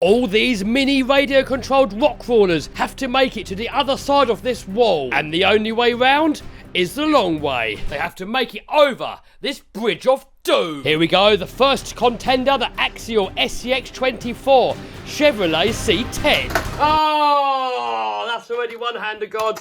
All these mini radio controlled rock crawlers have to make it to the other side of this wall, and the only way round is the long way. They have to make it over this bridge of doom. Here we go, the first contender, the Axial SCX24 Chevrolet C10. Oh, that's already one hand of God.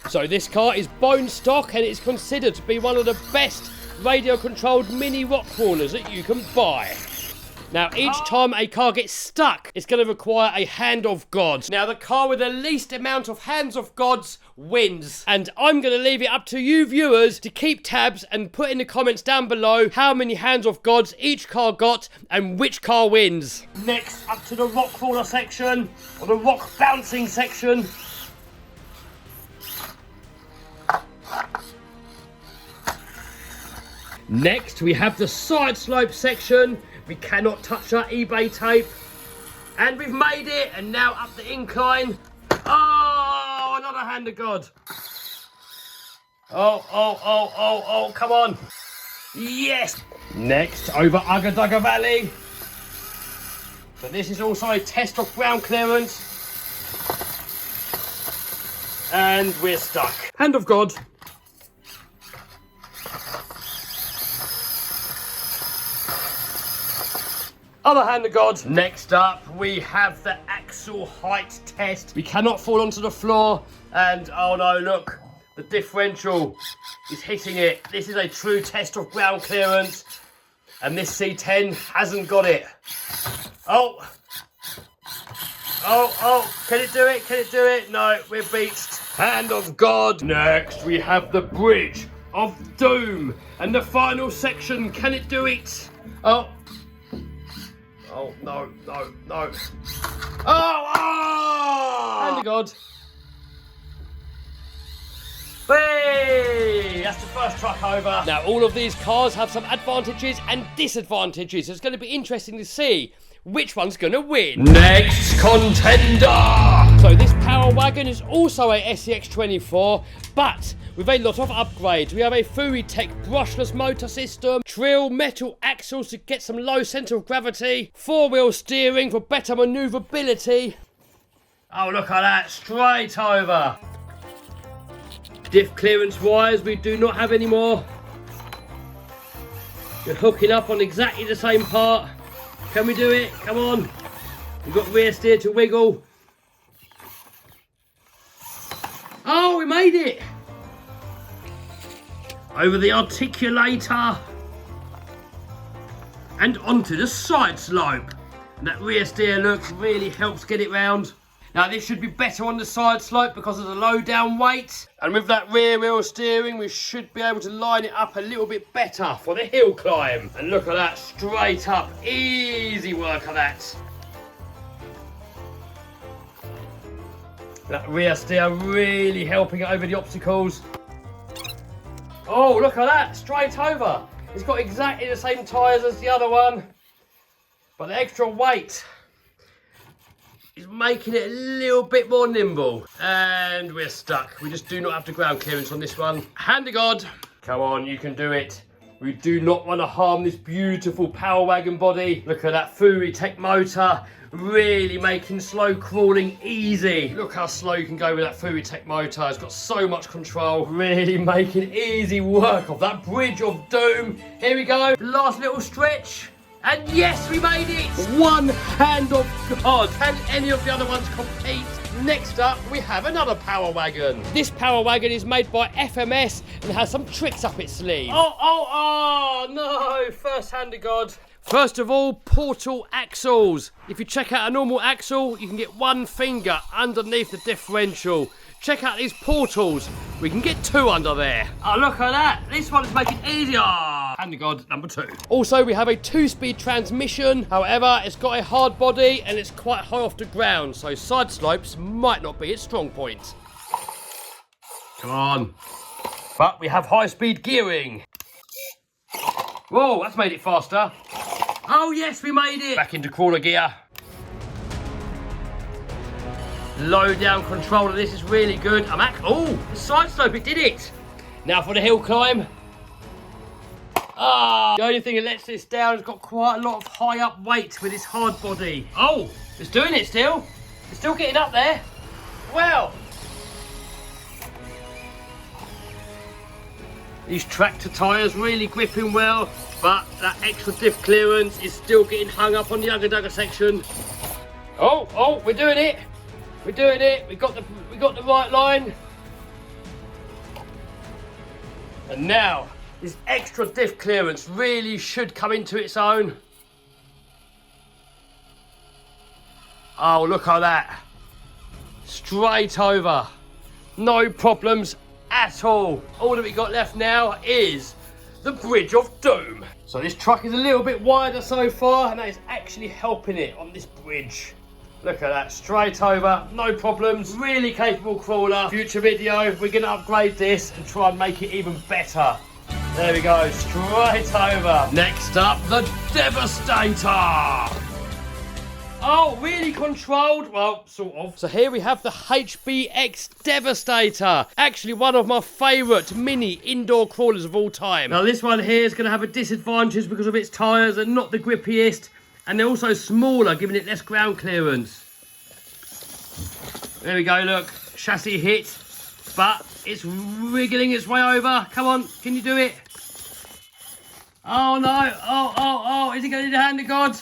So this car is bone stock and it's considered to be one of the best radio controlled mini rock crawlers that you can buy. Now, each time a car gets stuck, it's going to require a hand of God. Now, the car with the least amount of hands of gods wins. And I'm going to leave it up to you viewers to keep tabs and put in the comments down below how many hands of gods each car got and which car wins. Next, up to the rock crawler section, or the rock bouncing section. Next, we have the side slope section. We cannot touch our eBay tape. And we've made it, and now up the incline. Oh, another hand of God. Oh, come on. Yes. Next, over Ugga Dugga Valley. But this is also a test of ground clearance. And we're stuck. Hand of God. Other hand of God. Next up, we have the axle height test. We cannot fall onto the floor. And, oh no, look. The differential is hitting it. This is a true test of ground clearance. And this C10 hasn't got it. Oh. Can it do it? Can it do it? No, we're beached. Hand of God. Next, we have the bridge of doom. And the final section, can it do it? Oh, no. Hand of God. Hey, that's the first truck over. Now, all of these cars have some advantages and disadvantages. It's going to be interesting to see which one's going to win. Next contender. So this Power Wagon is also a SCX24, but with a lot of upgrades. We have a FuryTech brushless motor system, trill metal axles to get some low centre of gravity, 4-wheel steering for better manoeuvrability. Oh, look at that, straight over. Diff clearance wires we do not have anymore. We're hooking up on exactly the same part. Can we do it? Come on. We've got rear steer to wiggle. Oh, we made it. Over the articulator. And onto the side slope. And that rear steer look really helps get it round. Now this should be better on the side slope because of the low down weight. And with that rear wheel steering, we should be able to line it up a little bit better for the hill climb. And look at that, straight up, easy work of that. That rear steer really helping it over the obstacles. Oh, look at that, straight over. It's got exactly the same tyres as the other one, but the extra weight is making it a little bit more nimble. And we're stuck. We just do not have the ground clearance on this one. Hand of God. Come on, you can do it. We do not want to harm this beautiful Power Wagon body. Look at that FuryTech motor. Really making slow crawling easy. Look how slow you can go with that FuryTech motor. It's got so much control. Really making easy work of that bridge of doom. Here we go. Last little stretch. And yes, we made it! One hand of God. Can any of the other ones compete? Next up, we have another Power Wagon. This Power Wagon is made by FMS and has some tricks up its sleeve. Oh, no. First hand of God. First of all, portal axles. If you check out a normal axle, you can get one finger underneath the differential. Check out these portals. We can get two under there. Oh, look at that. This one is making it easier. Hand of God, number 2. Also, we have a 2-speed transmission. However, it's got a hard body and it's quite high off the ground, so side slopes might not be its strong point. Come on. But we have high-speed gearing. Whoa, that's made it faster. Oh, yes, we made it. Back into crawler gear. Low down control of this is really good. Oh, the side slope, it did it. Now for the hill climb. Ah, the only thing that lets this down, it's got quite a lot of high up weight with this hard body. Oh, it's doing it still. It's still getting up there. Well. These tractor tyres really gripping well, but that extra diff clearance is still getting hung up on the ugga-dugga section. Oh, we're doing it. We're doing it. We got the right line. And now, this extra diff clearance really should come into its own. Oh, look at that. Straight over. No problems at all. All that we got left now is the Bridge of Doom. So this truck is a little bit wider so far, and that is actually helping it on this bridge. Look at that, straight over, no problems. Really capable crawler. Future video, we're going to upgrade this and try and make it even better. There we go, straight over. Next up, the Devastator. Oh, really controlled? Well, sort of. So here we have the HBX Devastator. Actually, one of my favourite mini indoor crawlers of all time. Now, this one here is going to have a disadvantage because of its tyres and not the grippiest. And they're also smaller, giving it less ground clearance. There we go, look. Chassis hit. But it's wriggling its way over. Come on, can you do it? Oh, no. Oh. Is he going to need a hand of God?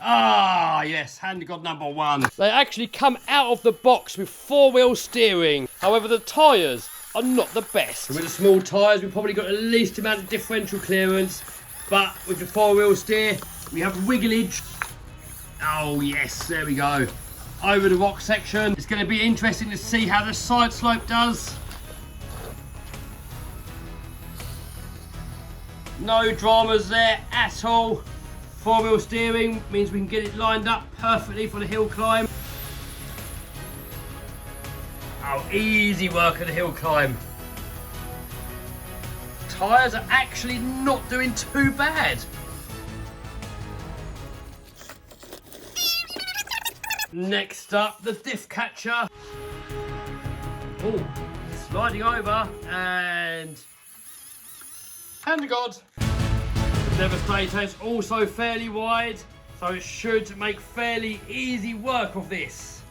Ah, yes, hand of God number 1. They actually come out of the box with 4-wheel steering. However, the tyres are not the best. So with the small tyres, we've probably got the least amount of differential clearance. But with the 4-wheel steer, we have wigglage. Oh, yes, there we go. Over the rock section. It's going to be interesting to see how the side slope does. No dramas there at all. 4-wheel steering means we can get it lined up perfectly for the hill climb. Oh, easy work at the hill climb. Tyres are actually not doing too bad. Next up, the diff catcher. Oh, sliding over and hand of God. The Devastator is also fairly wide, so it should make fairly easy work of this.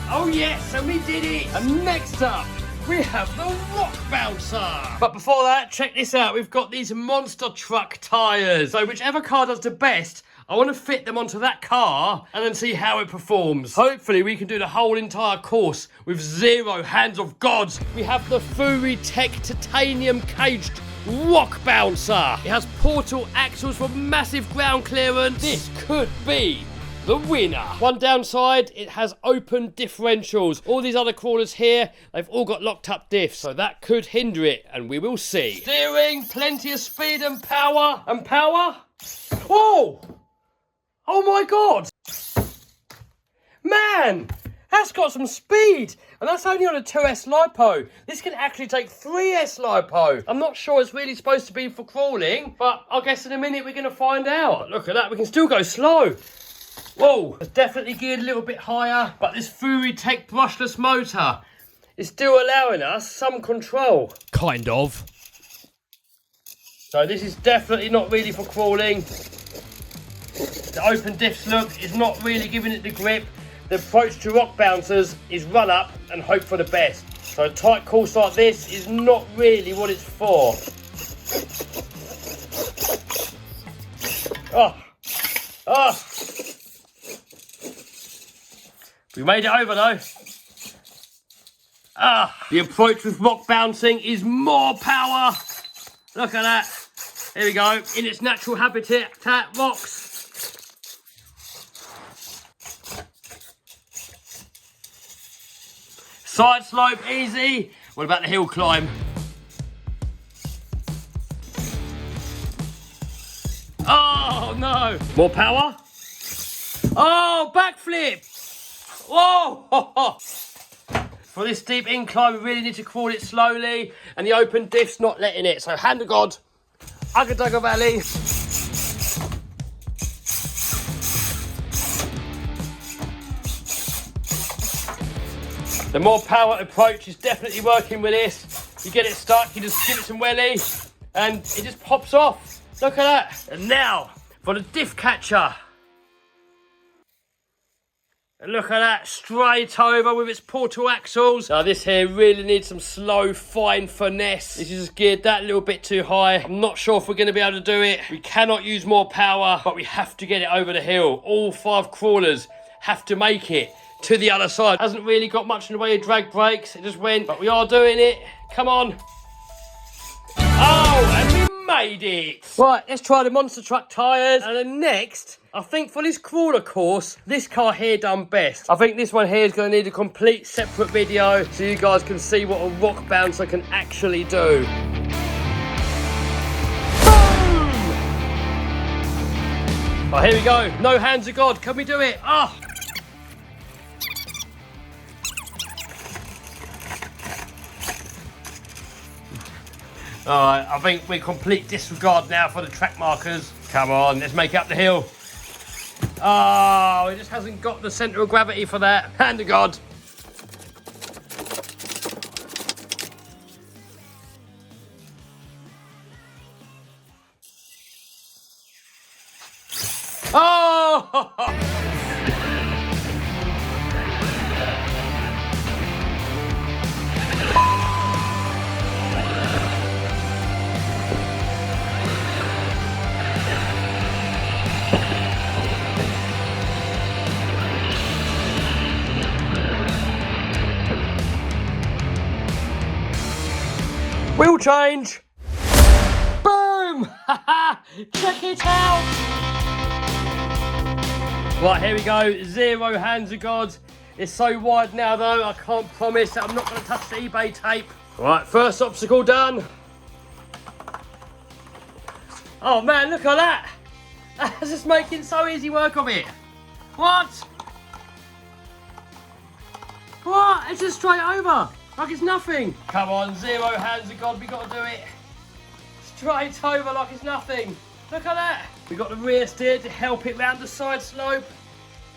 Oh yes, and we did it! And next up, we have the Rock Bouncer. But before that, check this out. We've got these monster truck tyres. So whichever car does the best, I want to fit them onto that car and then see how it performs. Hopefully we can do the whole entire course with 0 hands of God. We have the FuryTech titanium caged Rock Bouncer. It has portal axles for massive ground clearance. This could be the winner. One downside, it has open differentials. All these other crawlers here, they've all got locked up diffs, so that could hinder it, and we will see. Steering, plenty of speed and power. Whoa! Oh my God! Man, that's got some speed, and that's only on a 2S LiPo. This can actually take 3S LiPo. I'm not sure it's really supposed to be for crawling, but I guess in a minute we're going to find out. Look at that, we can still go slow. Whoa, it's definitely geared a little bit higher, but this FuryTech brushless motor is still allowing us some control. Kind of. So this is definitely not really for crawling. The open diffs look is not really giving it the grip. The approach to rock bouncers is run up and hope for the best. So a tight course like this is not really what it's for. Oh. We made it over though. The approach with rock bouncing is more power. Look at that. There we go. In its natural habitat, rocks. Side slope, easy. What about the hill climb? Oh, no. More power. Oh, backflip. Whoa. For this steep incline, we really need to crawl it slowly, and the open diff's not letting it. So, hand of God, Ugga-Dugga Valley. The more power approach is definitely working with this. You get it stuck, you just give it some welly, and it just pops off. Look at that. And now, for the diff catcher. And look at that, straight over with its portal axles. Now this here really needs some slow, fine finesse. This is just geared that little bit too high. I'm not sure if we're going to be able to do it. We cannot use more power, but we have to get it over the hill. All 5 crawlers have to make it to the other side. Hasn't really got much in the way of drag brakes. It just went, but we are doing it. Come on. Oh, and we made it. Right, let's try the monster truck tyres. And then next, I think for this crawler course, this car here done best. I think this one here is going to need a complete separate video so you guys can see what a rock bouncer can actually do. Boom! Oh, here we go. No hands of God. Can we do it? Ah! Oh. Alright, I think we're complete disregard now for the track markers. Come on, let's make it up the hill. Oh, it just hasn't got the centre of gravity for that. Hand of God. Oh! Wheel change. Boom! Check it out. Right, here we go. 0 hands of God. It's so wide now, though, I can't promise that I'm not going to touch the eBay tape. Right, first obstacle done. Oh, man, look at that. That's just making so easy work of it. What? What? It's just straight over. Like it's nothing. Come on, 0 hands of God, we got to do it. Straight over like it's nothing. Look at that. We got the rear steer to help it round the side slope.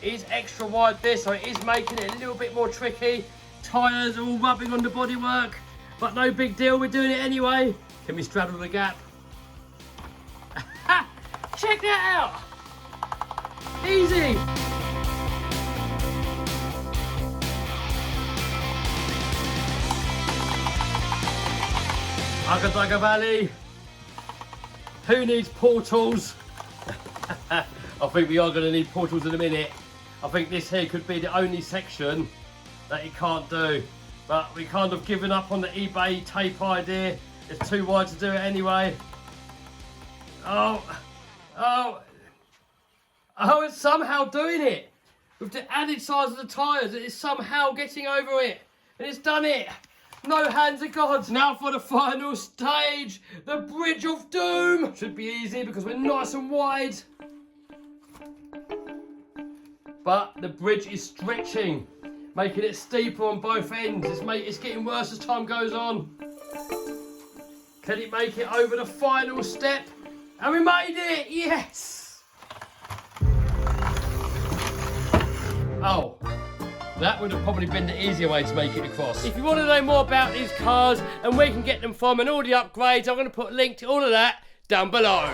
It is extra wide this, so it is making it a little bit more tricky. Tyres are all rubbing on the bodywork, but no big deal, we're doing it anyway. Can we straddle the gap? Check that out. Easy. Ugga Valley. Who needs portals? I think we are going to need portals in a minute. I think this here could be the only section that it can't do. But we kind of given up on the eBay tape idea. It's too wide to do it anyway. Oh, it's somehow doing it. With the added size of the tyres, it is somehow getting over it. And it's done it. No hands of God. Now for the final stage, the Bridge of Doom. Should be easy because we're nice and wide. But the bridge is stretching, making it steeper on both ends. It's getting worse as time goes on. Can it make it over the final step? And we made it, yes! Oh. That would have probably been the easier way to make it across. If you want to know more about these cars and where you can get them from and all the upgrades, I'm going to put a link to all of that down below.